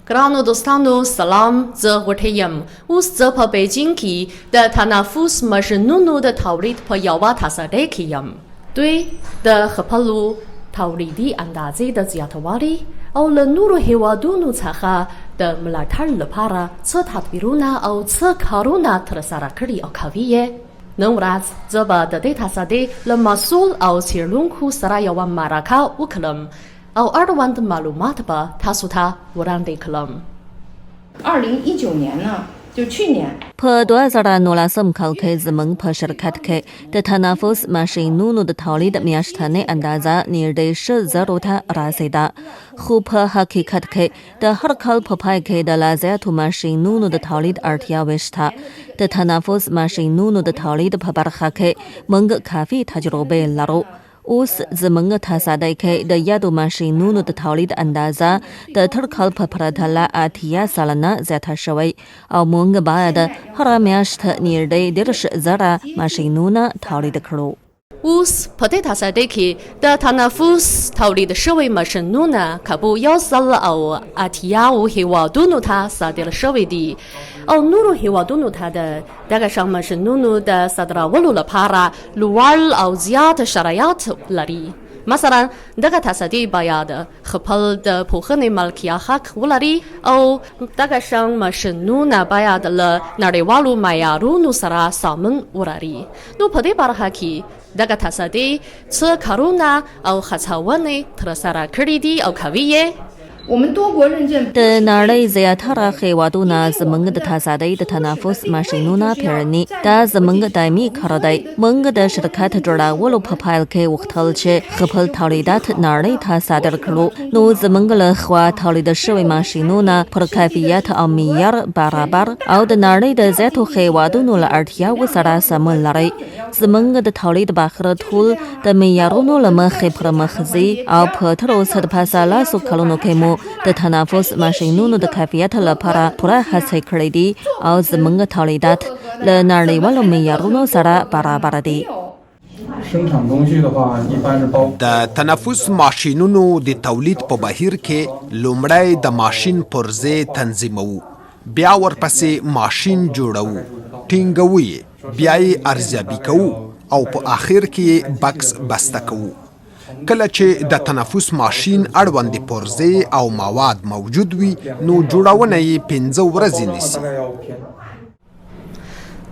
ګرانو دوستانو سلام، زه غوټۍ یم. اوس زه په بیجینګ کې د تنفس ماشینونو د تولید په یوه تصدۍ کې یم. دوی د خپلو تولیدي اندازې د زیاتوالي او له نورو هیوادونو څخه د ملاتړ لپاره څه تدبیرونه او څه کارونه ترسره کړي او کوي یې. نن ورځ زه به د دې تصدۍ له مسؤل او څېړونکو سره یوه مرکه وکړم او اړوند معلومات به تاسو ته وړاندې کړم. 2019年呢，就去年 په 2019 کال کې زموږ په شرکت کې د تنفس ماشینونو د تولید میاشتنۍ اندازه نږدې 1000 ته رسیده، خو په حقیقت کې د هر کال په پای کې د لا زیاتو ماشینونو د تولید اړتیاوې شته. د تنفس ماشینونو د تولید په برخه کې موږ کافي تجربه لرو. اوس زموږ تصدۍ کې د یادو ماشینونو د تولید اندازه د تر کال په پرتله 80 سلنه زیاته شوی او موږ باید هره میاشت نږدې 10,000 ماشینونه تولید کړو. اوس په دې تصدۍ کې د تنفس تولید شوی ماشینونه کابو 180 هیوادونو ته صادر شوي دي او نورو هیوادونو ته دغه شان ماشینونو د صادرولو لپاره لوړ او زیات شرایط لري. مثلا دغه تصدۍ باید خپل د پوښتنې ملکیت حق ولري او دغه شان ماشینونه باید له نړیوالو معیارونو سره سمون ولري. نو په دې برخه کې دغه تصدۍ څه کارونه او هڅونې ترسره کړي دي او کوي یې. 我们多国认证 د نړۍ زیاتره هیوادونه زموږ د تصدۍ د تنفس ماشینونه پیژني. دا زموږ دایمي کار دی. موږ د شرکت جوړولو په پیل کې وغوښتل چې خپل تولیدات نړۍ ته صادر کړو. نو زموږ له خوا تولید شوي ماشینونه پر کیفیت او معیار برابر او د نړۍ د زیاتو هیوادونو له اړتیاوو سره سمون لري. زموږ د تولید بهر ټول د معیارونو له مخې پرمخ ځي او په تر اوسه د پاسه لاسو کلونو کې مو د تنفس ماشینونو د کیفیت لپاره پوره هڅې کړې دي او زموږ تولیدات له نړیوالو معیارونو سره برابر دي. د تنفس ماشینونو د تولید په بهیر کې لومړی د ماشین پرزې تنظیموو، بیا ورپسې ماشین جوړوو، ټینګوو یې، بیا یې ارزیابي کوو او په آخر کې بکس بسته کوو. کله چې د تنفس ماشین اړوندې پرزې او مواد موجود وي نو جوړونه یې 15 ورځې نیسي.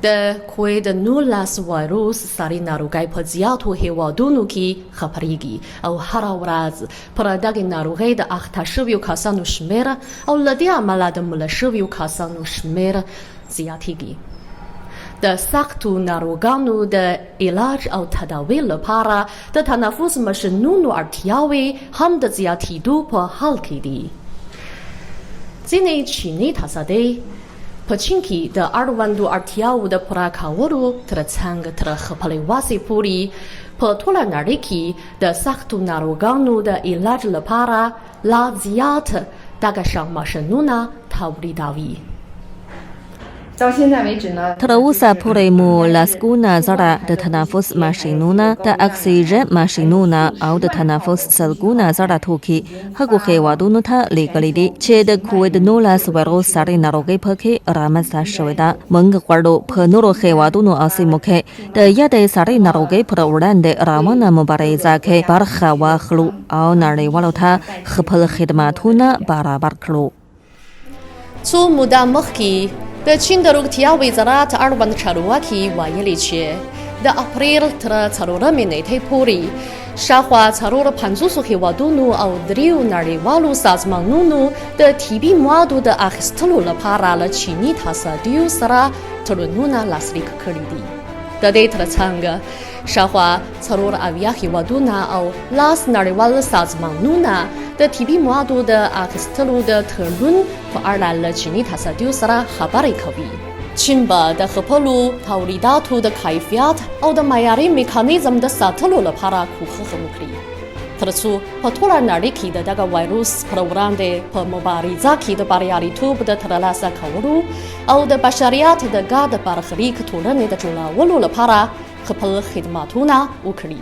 د کووید 19 وایروس ساري ناروغۍ په زیاتو هیوادونو کې خپریږي او هره ورځ پر دغې ناروغۍ د اخته شویو کسانو شمیر او له دې امله د مړه شویو کسانو شمیر زیاتیږي. د سختو ناروغانو د علاج او تداوی لپاره د تنفس ماشینونو اړتیاوې هم د زیاتېدو په حال کې دي. ځینې چیني تصدۍ په چین کې د اړوندو اړتیاوو د پوره کولو ترڅنګ تر خپلې وسې پورې په ټوله نړۍ کې د سختو ناروغانو د علاج لپاره لا زیات دغه شان ماشینونه تولیدوي. 到现在为止呢， تر اوسه پورې مو لسګونه زره د تنفس ماشینونه، د اکسیجن ماشینونه او د تنفس سلګونه زره توکي هغو هیوادونو ته لیږلي دي چې د کووید 19 وایروس ساري ناروغۍ پکې رامنځته شوې ده. موږ غواړو په نورو هیوادونو او سیمو کې د یادې ساري ناروغۍ پر وړاندې روانه مبارزه کې برخه واخلو او نړیوالو ته خپل خدماتونه برابر کړو. څو موده مخکې د چین د روغتیا وزارت اړوند چارواکي ویلي چې د اپریل تر 4 نیټې پورې شاوخوا 450 هیوادونو او 3 نړیوالو سازمانونو د طبي موادو د اخیستلو لپاره له چیني تصدیو سره تړونونه لاسلیک کړي دي. د دې ترڅنګ شاوخوا 4 هیوادونه او 10 نړیوال سازمانونه د طبي موادو د اخیستلو د تړون په اړه له چیني تصدیو سره خبرې کوي. چین به د خپلو تولیداتو د کیفیت او د معیاري میکانیزم د ساتلو لپاره کوښښ وکړي ترڅو په ټوله نړۍ کې دغه وایروس پر وړاندې په مبارزه کې د بریالیتوب د ترلاسه کولو او د بشریت د ګډ برخلیک ټولنې د جوړولو لپاره خپل خدماتونه وکړي.